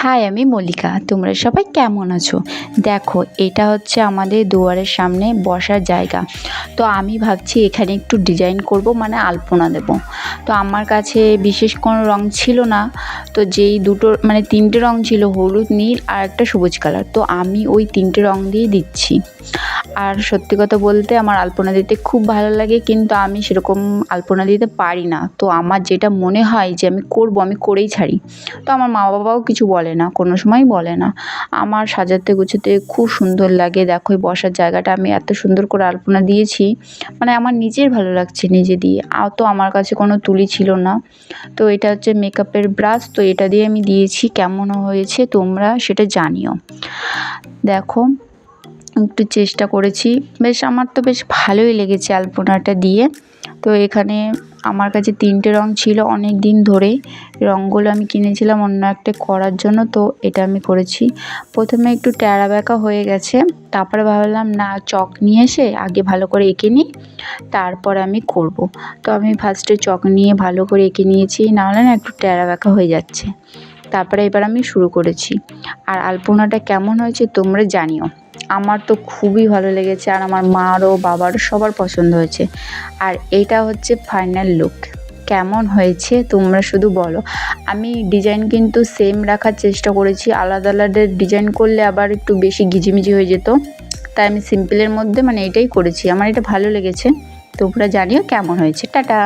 High, আমি মল্লিকা। তোমরা সবাই কেমন আছো? দেখো, এটা হচ্ছে আমাদের দুয়ারের সামনে বসার জায়গা। তো আমি ভাবছি এখানে একটু ডিজাইন করব, মানে আলপনা দেব। তো আমার কাছে বিশেষ কোনো রং ছিল না। তো যেই দুটো মানে তিনটে রং ছিল, হলুদ, নীল আর একটা সবুজ কালার। তো আমি ওই তিনটে রং দিয়ে দিচ্ছি। আর সত্যি কথা বলতে আমার আলপনা দিতে খুব ভালো লাগে, কিন্তু আমি সেরকম আলপনা দিতে পারি না। তো আমার যেটা মনে হয় যে আমি করব, আমি করেই ছাড়ি। তো আমার মা বাবাও কিছু বলে না, কোনো সময়ই বলে না। আমার সাজাতে গুছোতে খুব সুন্দর লাগে। দেখো, এই বসার জায়গাটা আমি এত সুন্দর করে আলপনা দিয়েছি, মানে আমার নিজের ভালো লাগছে নিজে দিয়ে। তো আমার কাছে কোনো তুলি ছিল না। তো এটা হচ্ছে মেকআপের ব্রাশ, তো এটা দিয়ে আমি দিয়েছি। কেমন হয়েছে তোমরা সেটা জানিও। দেখো, একটু চেষ্টা করেছি, আমার তো বেশ ভালোই লেগেছে আলপনাটা দিয়ে। তো এখানে আমার কাছে তিনটে রং ছিল অনেক দিন ধরে। রঙগুলো আমি কিনেছিলাম অন্য একটা করার জন্য, তো এটা আমি করেছি। প্রথমে একটু ট্যাড়া ব্যাকা হয়ে গেছে, তারপরে ভাবলাম না, চক নিয়ে এসে আগে ভালো করে এঁকে নিই, তারপর আমি করব। তো আমি ফার্স্টে চক নিয়ে ভালো করে এঁকে নিয়েছি, নাহলে না একটু ট্যাড়া ব্যাকা হয়ে যাচ্ছে। তারপরে এবার আমি শুরু করেছি। আর আলপনাটা কেমন হয়েছে তোমরা জানিও। আমার তো খুবই ভালো লেগেছে, আর আমার মারও বাবারও সবার পছন্দ হয়েছে। আর এটা হচ্ছে ফাইনাল লুক। কেমন হয়েছে তোমরা শুধু বলো। আমি ডিজাইন কিন্তু সেম রাখার চেষ্টা করেছি, আলাদা আলাদা ডিজাইন করলে আবার একটু বেশি ঘিজিমিজি হয়ে যেত। তাই আমি সিম্পলের মধ্যে মানে এটাই করেছি। আমার এটা ভালো লেগেছে। তোমরা জানিও কেমন হয়েছে। টাটা।